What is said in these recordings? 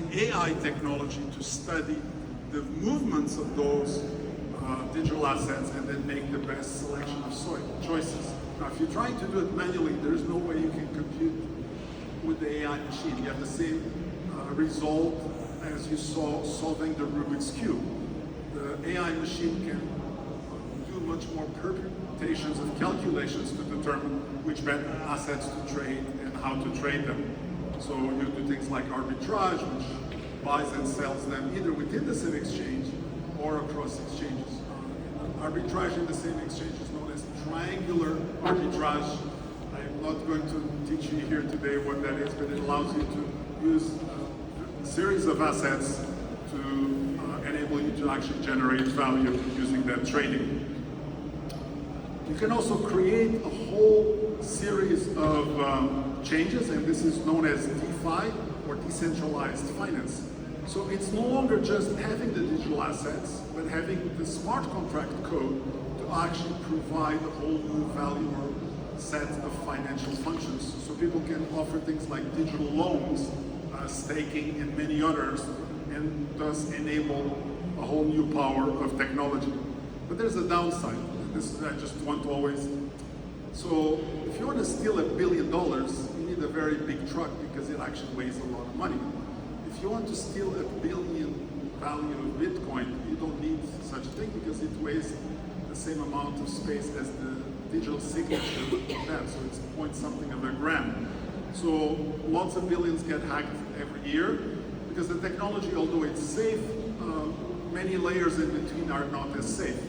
AI technology to study the movements of those digital assets and then make the best selection of choices. Now, if you're trying to do it manually, there's no way you can compute with the AI machine. You have the same result as you saw solving the Rubik's Cube. The AI machine can do much more permutations of calculations to determine which assets to trade and how to trade them. So you do things like arbitrage, which buys and sells them either within the same exchange or across exchanges. Arbitrage in the same exchange is known as triangular arbitrage. I'm not going to teach you here today what that is, but it allows you to use a series of assets to enable you to actually generate value using that trading. You can also create a whole series of changes, and this is known as DeFi, or decentralized finance. So it's no longer just having the digital assets, but having the smart contract code to actually provide a whole new value or set of financial functions. So people can offer things like digital loans, staking, and many others, and thus enable a whole new power of technology. But there's a downside. This is, I just want to always. So if you want to steal $1 billion, you need a very big truck because it actually weighs a lot of money. If you want to steal $1 billion value of Bitcoin, you don't need such a thing because it weighs the same amount of space as the digital signature of that. So it's point something of a gram. So lots of billions get hacked every year because the technology, although it's safe, many layers in between are not as safe.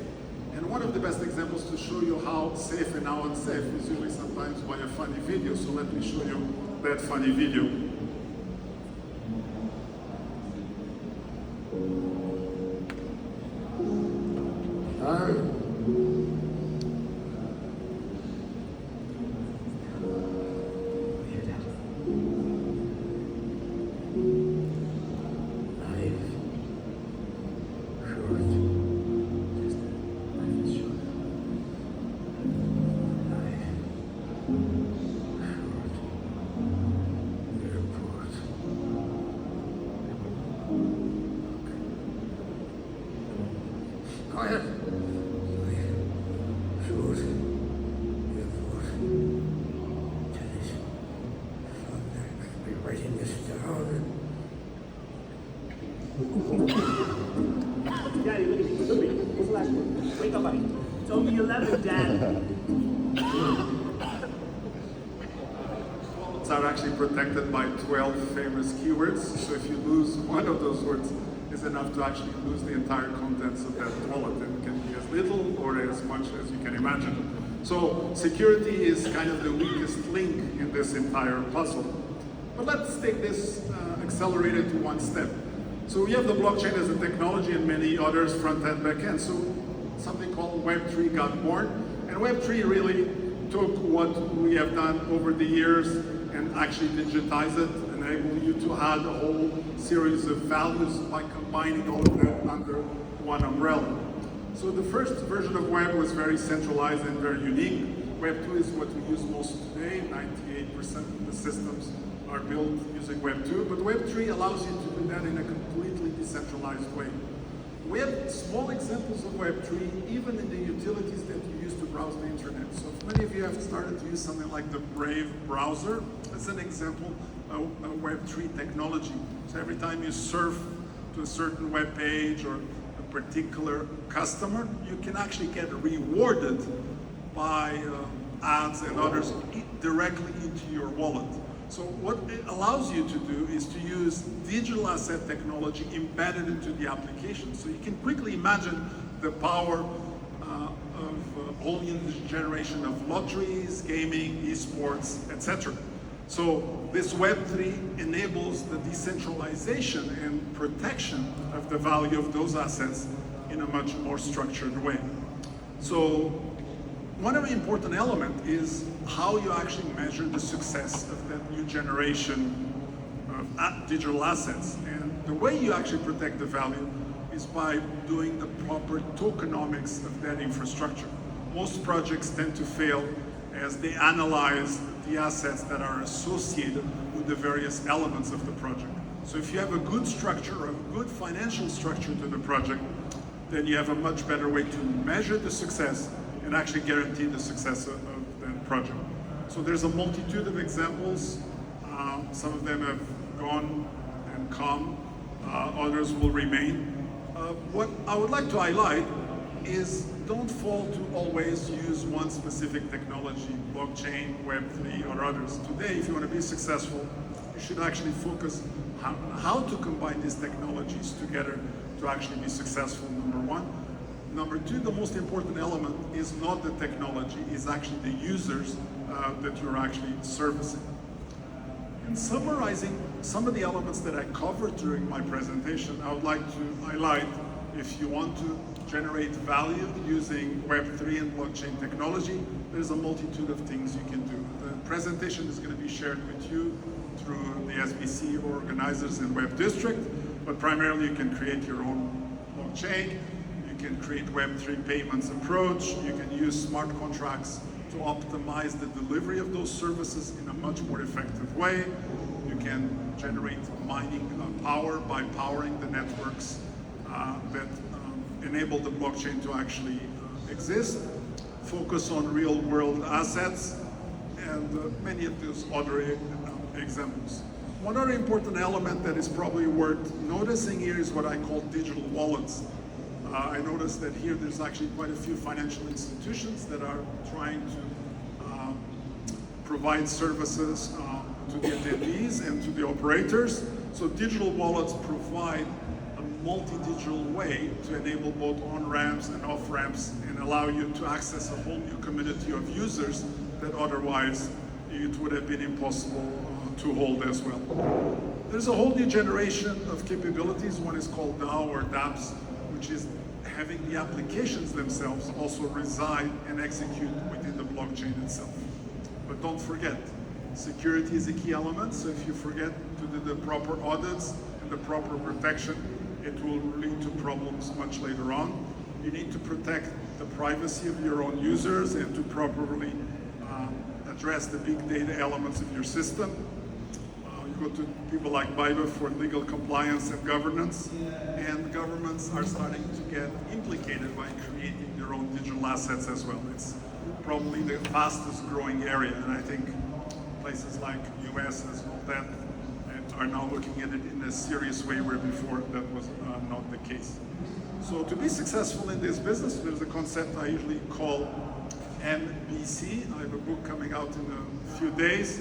And one of the best examples to show you how safe and how unsafe is usually sometimes by a funny video. So let me show you that funny video. Go ahead. Short, tennis. Be writing this down. Daddy, look at me. Look at me. What's the last one? Wake up, buddy. It's only 11, Dad. Wallets are actually protected by 12 famous keywords. So if you lose one of those words, it's enough to actually lose the entire contents of that wallet. It can be as little or as much as you can imagine. So security is kind of the weakest link in this entire puzzle. But let's take this accelerated to one step. So we have the blockchain as a technology and many others, front end, back end. So something called Web3 got born. And Web3 really took what we have done over the years and actually digitize it, enable you to add a whole series of values by combining all of that under one umbrella. So the first version of Web was very centralized and very unique. Web 2 is what we use most today. 98% of the systems are built using Web 2, but Web 3 allows you to do that in a completely decentralized way. We have small examples of Web 3, even in the utilities that you use to browse the internet. So if many of you have started to use something like the Brave browser, as an example of Web 3 technology. So every time you surf to a certain web page or a particular customer, you can actually get rewarded by ads and others directly into your wallet. So what it allows you to do is to use digital asset technology embedded into the application. So you can quickly imagine the power of audience generation of lotteries, gaming, esports, etc. So this Web3 enables the decentralization and protection of the value of those assets in a much more structured way. So one of the important elements is how you actually measure the success of that new generation of digital assets. And the way you actually protect the value is by doing the proper tokenomics of that infrastructure. Most projects tend to fail as they analyze the assets that are associated with the various elements of the project. So if you have a good structure, a good financial structure to the project, then you have a much better way to measure the success and actually guarantee the success of that project. So there's a multitude of examples. Some of them have gone and come, others will remain. What I would like to highlight is don't fall to always use one specific technology, blockchain, Web3, or others. Today, if you want to be successful, you should actually focus on how to combine these technologies together to actually be successful, number one. Number two, the most important element is not the technology, is actually the users that you're actually servicing. In summarizing some of the elements that I covered during my presentation, I would like to highlight, if you want to generate value using Web3 and blockchain technology, there's a multitude of things you can do. The presentation is going to be shared with you through the SBC organizers in Web District, but primarily you can create your own blockchain, you can create Web3 payments approach, you can use smart contracts to optimize the delivery of those services in a much more effective way. You can generate mining power by powering the networks that enable the blockchain to actually exist. Focus on real world assets and many of those other examples. One other important element that is probably worth noticing here is what I call digital wallets. I noticed that here there's actually quite a few financial institutions that are trying to provide services to the attendees and to the operators. So digital wallets provide a multi-digital way to enable both on-ramps and off-ramps and allow you to access a whole new community of users that otherwise it would have been impossible to hold as well. There's a whole new generation of capabilities. One is called DAO or DApps, which is having the applications themselves also reside and execute within the blockchain itself. But don't forget, security is a key element, so if you forget to do the proper audits and the proper protection, it will lead to problems much later on. You need to protect the privacy of your own users and to properly address the big data elements of your system. You go to people like BIBA for legal compliance and governance, and governments are starting to get implicated by creating their own digital assets as well. It's probably the fastest growing area, and I think places like US and all that are now looking at it in a serious way where before that was not the case. So to be successful in this business, there's a concept I usually call MBC. I have a book coming out in a few days.